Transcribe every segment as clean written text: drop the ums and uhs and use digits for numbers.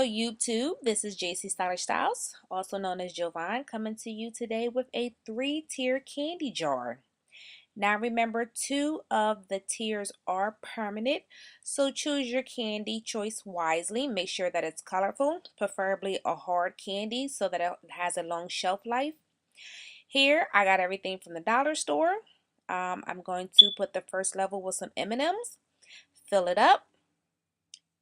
YouTube, this is JC Stylish Styles, also known as Jovan, coming to you today with a 3-tier candy jar. Now remember, 2 of the tiers are permanent, so choose your candy choice wisely. Make sure that it's colorful, preferably a hard candy so that it has a long shelf life. Here, I got everything from the dollar store. I'm going to put the first level with some M&Ms, fill it up,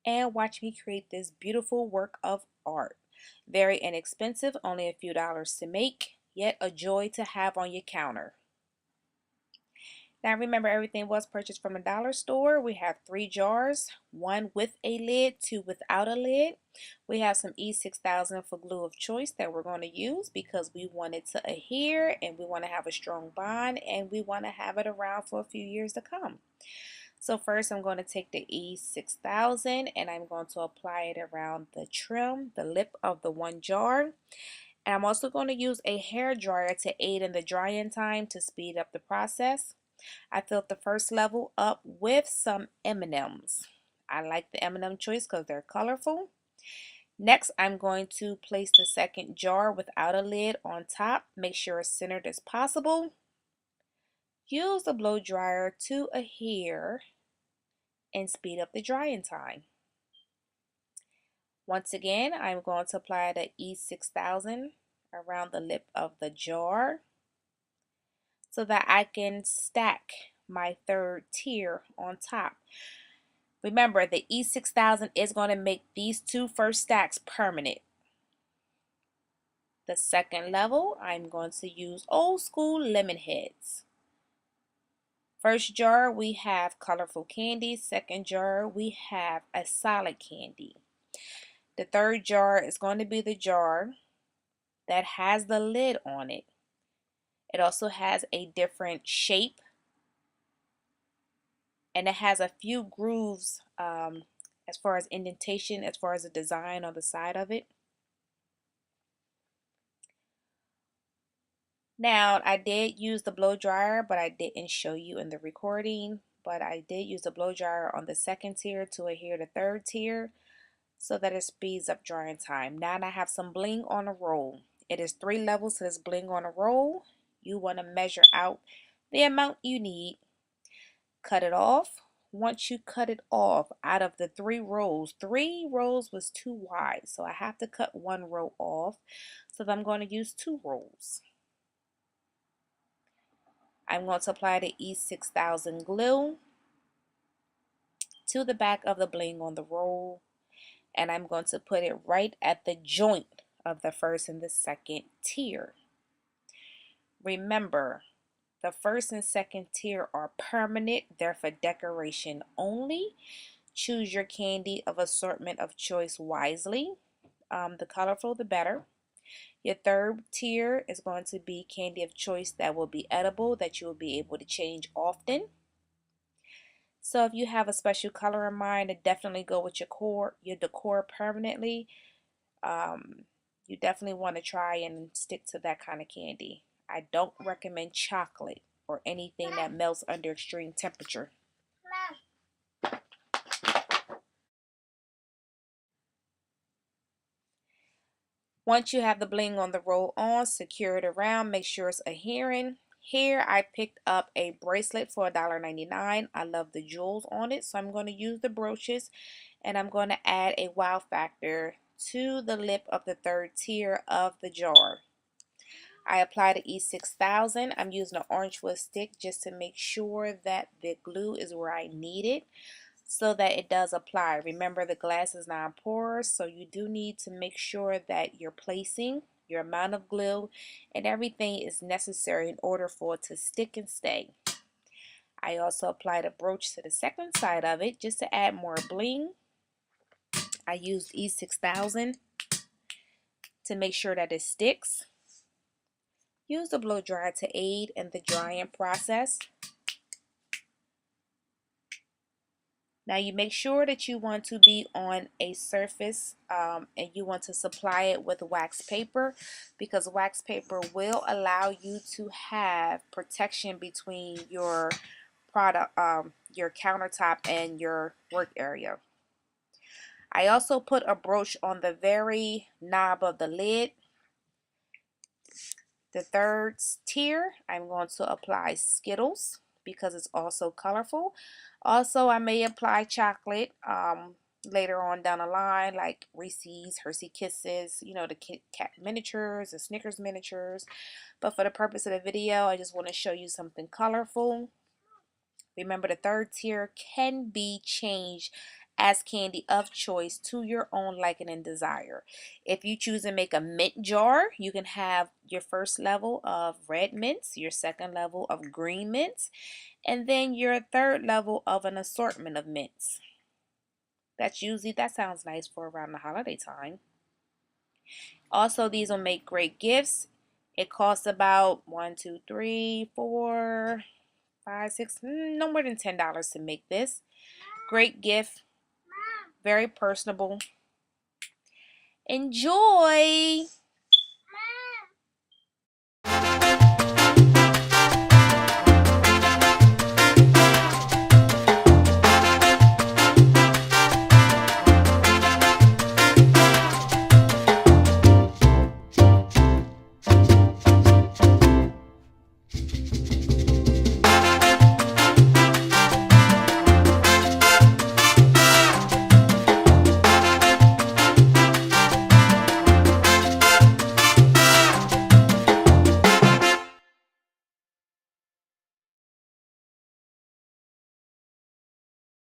and watch me create this beautiful work of art. Very inexpensive, only a few dollars to make, yet a joy to have on your counter. Now remember, everything was purchased from a dollar store. We have 3 jars, 1 with a lid, 2 without a lid. We have some E6000 for glue of choice that we're going to use because we want it to adhere and we want to have a strong bond and we want to have it around for a few years to come. So first I'm going to take the E6000 and I'm going to apply it around the trim, the lip of the one jar. And I'm also going to use a hair dryer to aid in the drying time to speed up the process. I filled the first level up with some M&Ms. I like the M&M choice because they're colorful. Next, I'm going to place the second jar without a lid on top. Make sure it's centered as possible. Use the blow dryer to adhere and speed up the drying time. Once again, I'm going to apply the E6000 around the lip of the jar so that I can stack my third tier on top. Remember, the E6000 is going to make these 2 first stacks permanent. The second level, I'm going to use old school lemon heads. First jar, we have colorful candy. Second jar, we have a solid candy. The third jar is going to be the jar that has the lid on it. It also has a different shape and it has a few grooves as far as indentation, as far as the design on the side of it. Now, I did use the blow dryer, but I didn't show you in the recording. But I did use the blow dryer on the second tier to adhere the third tier so that it speeds up drying time. Now I have some bling on a roll. It is 3 levels to this bling on a roll. You want to measure out the amount you need. Cut it off. Once you cut it off, out of the 3 rows was too wide, so I have to cut 1 row off. So I'm going to use 2 rows. I'm going to apply the E6000 glue to the back of the bling on the roll, and I'm going to put it right at the joint of the first and the second tier. Remember, the first and second tier are permanent. They're for decoration only. Choose your candy of assortment of choice wisely. The colorful, the better. Your third tier is going to be candy of choice that will be edible, that you will be able to change often. So if you have a special color in mind, definitely go with your decor permanently. You definitely want to try and stick to that kind of candy. I don't recommend chocolate or anything that melts under extreme temperature. Once you have the bling on the roll on, secure it around, make sure it's adhering. Here I picked up a bracelet for $1.99. I love the jewels on it, so I'm going to use the brooches and I'm going to add a wow factor to the lip of the third tier of the jar. I apply the E6000. I'm using an orange wood stick just to make sure that the glue is where I need it so that it does apply. Remember, the glass is non-porous, so you do need to make sure that you're placing your amount of glue and everything is necessary in order for it to stick and stay. I also applied a brooch to the second side of it just to add more bling. I used E6000 to make sure that it sticks. Use the blow dryer to aid in the drying process. Now you make sure that you want to be on a surface and you want to supply it with wax paper because wax paper will allow you to have protection between your product, your countertop and your work area. I also put a brooch on the very knob of the lid. The third tier, I'm going to apply Skittles because it's also colorful. Also, I may apply chocolate later on down the line, like Reese's, Hershey Kisses, you know, the Kit Kat miniatures, the Snickers miniatures. But for the purpose of the video, I just want to show you something colorful. Remember, the third tier can be changed as candy of choice to your own liking and desire. If you choose to make a mint jar, you can have your first level of red mints, your second level of green mints, and then your third level of an assortment of mints. That sounds nice for around the holiday time. Also, these will make great gifts. It costs about $1, 2, 3, 4, 5, 6, no more than $10 to make this. Great gift, very personable. Enjoy!